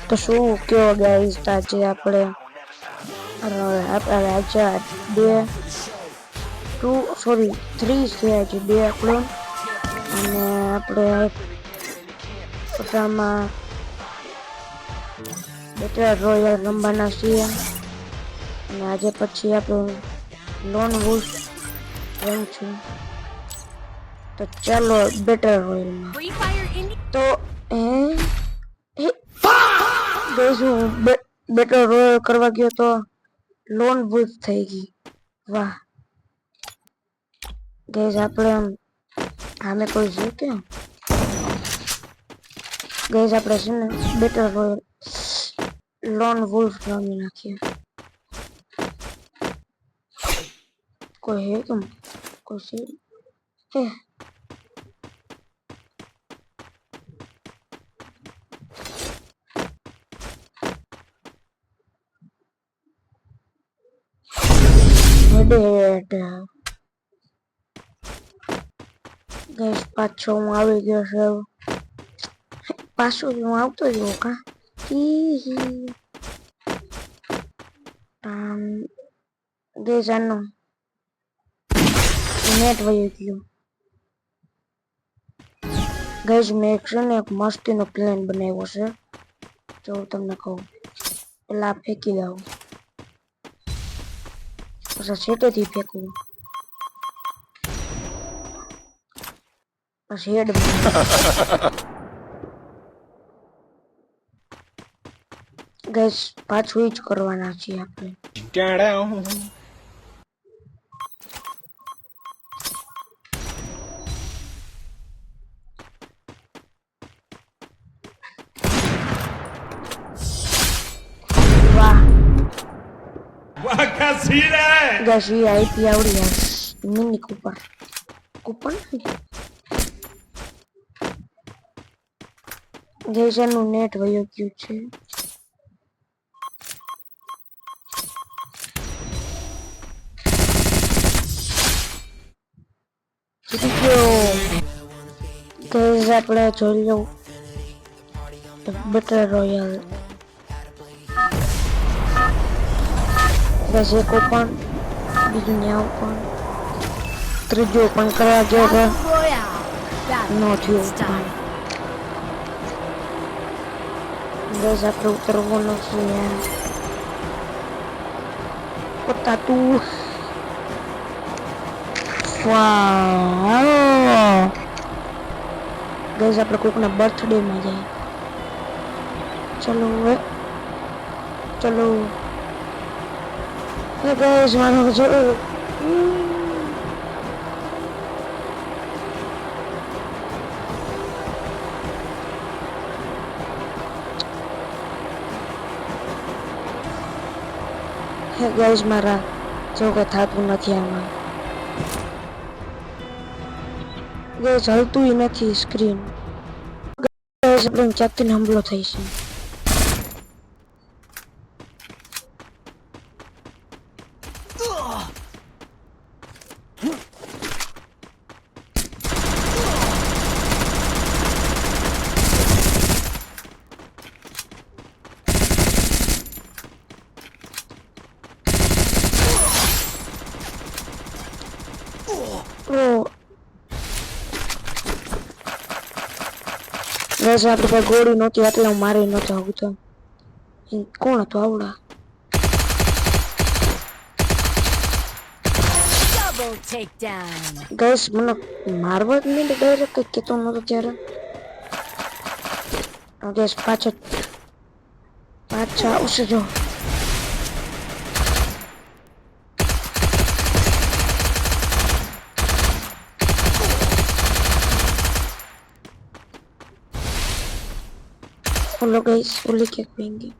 તો શું કયો ગાઈસ આજે આપણે આજે બે ટુ સોરી 3 છે આજે બે ક્લોન અને આપણે પોતામાં બેટર રોયલ રમવાના છીએ અને આજે પછી આપણે લોન વુલ્ફ રમશું તો ચાલો બેટર રોયલમાં તો હું બેટર રોયલ કરવા ગયો તો લોન વુલ્ફ થઈ ગઈ વાહ ગેસ આપણે આમે કોઈ છે કે ગેસ આપણે છે ને બેટર રોયલ લોન વુલ્ફ રમી નાખીએ કોઈ હે કેમ કોઈ છે હે ગેસ પાછો હું આવી ગયો છે પાછો હું આવતો રહ્યો કા ગેસ આનો નેટ વહી ગયું ગેસ મેં છે ને એક મસ્તીનો પ્લાન બનાવ્યો છે જો હું તમને કહું પેલા ફેંકી દઉં પછી છેટેથી ફેંકવું પછી હેડ ગેસ પાછું જ કરવાના છીએ આપણે વાહ ગેસ એ આઈપી આવડી યાર મિની કૂપર કૂપર ગેસ એનું નેટ વયો ગયું છે ગેસ આપણે જોઈ લઉં બેટર રોયલ ગેસ એક પણ બીજું ન્યાવ પણ ત્રીજું પણ કરવા ગયો કે નો થયું ગેસ આપણે ઉતરવાનું છે પોતા તું વાહ ગેસ આપણે કોઈકના બર્થડે માં જાય ચલો હવે ચલો હે ગેસ માનો ચલો હે ગેસ મારા જો કે થતું નથી આમાં ગેસ હલતું નથી સ્ક્રીન ગેસ આપણે ચાકીને હુમલો થઈ છે ગેસ આપણી પાસે ગોળી નહોતી એટલે હું મારી નહોતો આવતો કોણ હતો આવડા ગેસ મને મારવા જ નહીં ડાયરેક્ટ કંઈક કહેતો નહોતો ત્યારે ગેસ પાછા આવશે જો Hola guys, hola que venga.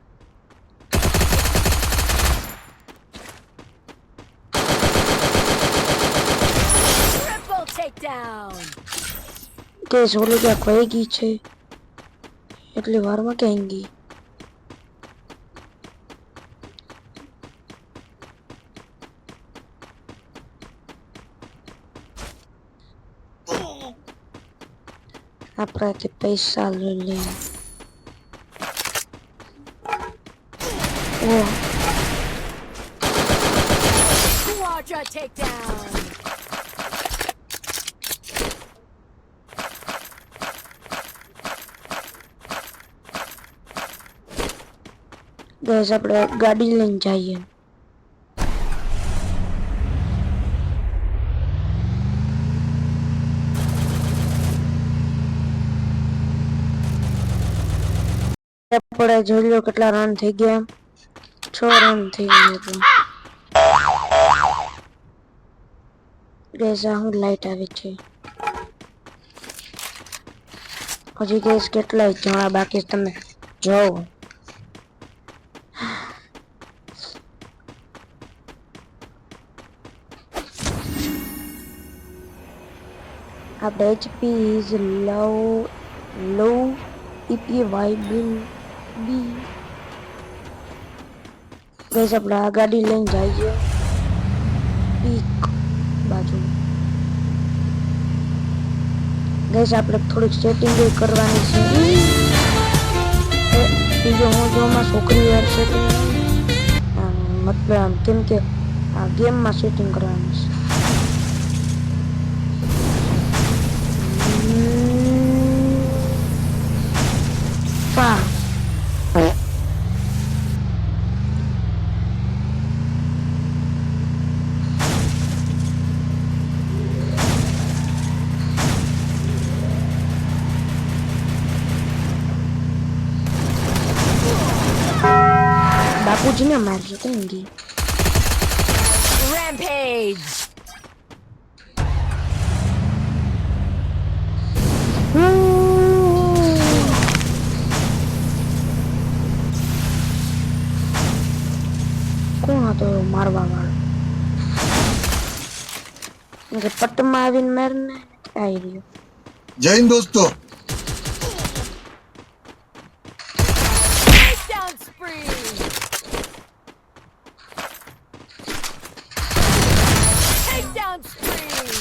Triple takedown. Guys, hola que કોઈગી છે એટલી વારમાં ક્યાં ગઈ આપણાથી પૈસા લઈ લે ઓ Quadra takedown. ગેસ આપણે ગાડી લઈને જઈએ. આપણે જોઈ લો કેટલા રન થઈ ગયા. 6 રન થઈ ગયા. ગેસ હું લાઈટ આવે છે. હજી ગેસ કેટલાય જણા બાકી તમે જોવો. આપણે HP is low EPY B gas આપણે આ ગાડી લઈને જઈએ પીક બાજુ. ગેસ આપણે થોડીક સેટિંગ કરવાની છે. બીજો હું જોમાં છોકરી યાર સેટિંગ મતલબ કેમ કે આ ગેમમાં સેટિંગ કરવાની છે. બાપુજીને મારજો કેમ ગઈ. Rampage. કોણ હતો મારવા વાળો? પટ્ટમાં આવીને મારને આવી રહ્યો. જય હિન્દ દોસ્તો. Takedown spree. Takedown spree.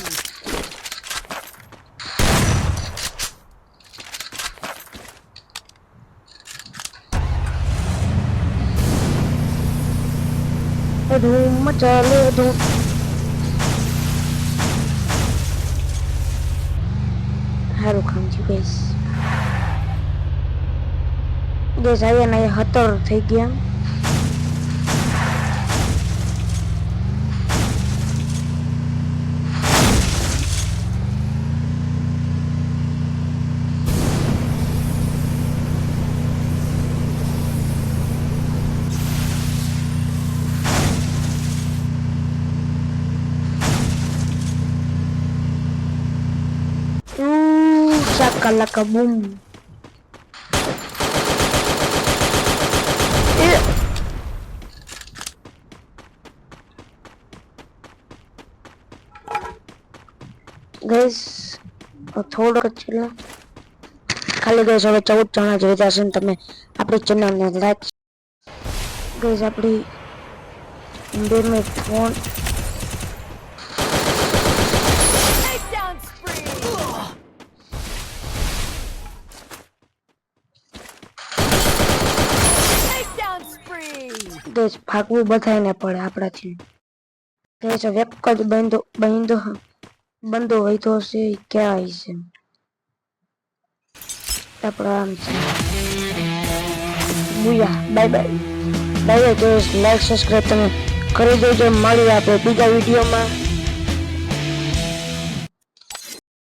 ધૂમ ચાલે ધૂમ. સારું કામ છે ગેસ. ગેસ આવ્યા ને 17 થઈ ગયા. Shakalaka boom. Guys, થોડોક છેલ્લા ખાલી ગેસ હવે 14 જણા જોઈતા છે. તમે આપણી ચેનલને લાઈક ગેસ આપણી internet phone Takedown spree. Takedown spree. Gas ભાગવું બધાને પડે આપણાથી. ગેસ વેબ જ બંધો હોય તો છે ક્યાં છે આપણો આમ છે. બુયા bye bye. Guys like subscribe તમે કરી દેજો. મળીએ આપણે બીજા વિડીયોમાં.